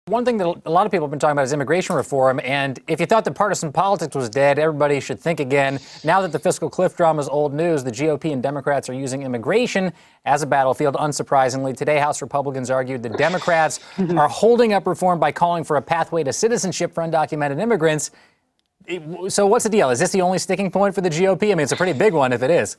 One thing that a lot of people have been talking about is immigration reform. And if you thought that partisan politics was dead, everybody should think again. Now that the fiscal cliff drama is old news, the GOP and Democrats are using immigration as a battlefield, unsurprisingly. Today, House Republicans argued that Democrats are holding up reform by calling for a pathway to citizenship for undocumented immigrants. So what's the deal? Is this the only sticking point for the GOP? I mean, it's a pretty big one if it is.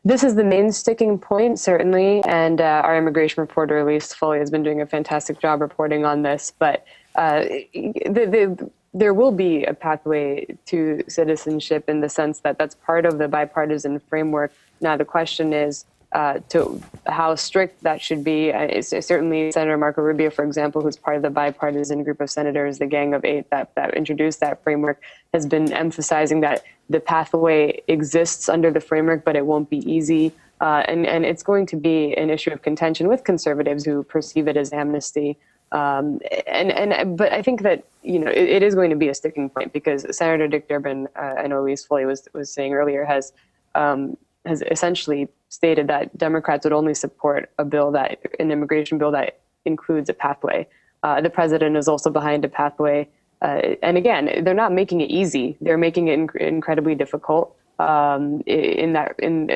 This is the main sticking point, certainly, and our immigration reporter, Elise Foley, has been doing a fantastic job reporting on this. But there will be a pathway to citizenship in the sense that that's part of the bipartisan framework. Now, the question is to how strict that should be. Certainly, Senator Marco Rubio, for example, who's part of the bipartisan group of senators, the Gang of Eight that introduced that framework, has been emphasizing that the pathway exists under the framework, but it won't be easy. And it's going to be an issue of contention with conservatives who perceive it as amnesty. But I think that, it is going to be a sticking point because Senator Dick Durbin, I know Elise Foley was saying earlier, has essentially stated that Democrats would only support an immigration bill that includes a pathway. The president is also behind a pathway. And again, they're not making it easy. They're making it incredibly difficult. At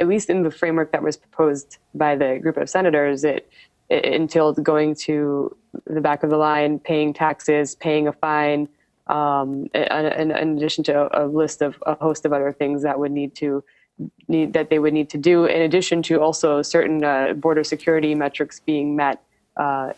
least in the framework that was proposed by the group of senators, it entailed going to the back of the line, paying taxes, paying a fine, in addition to a list of a host of other things that they would need to do, in addition to also certain border security metrics being met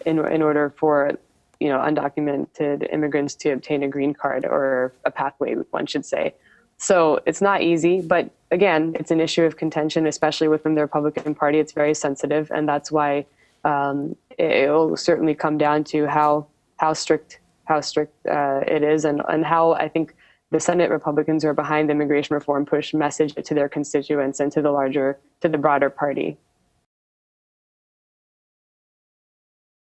in order for undocumented immigrants to obtain a green card, or a pathway, one should say. So it's not easy, but again, it's an issue of contention, especially within the Republican Party. It's very sensitive, and that's why it will certainly come down to how strict it is, and how I think the Senate Republicans who are behind the immigration reform push message to their constituents and to the broader party.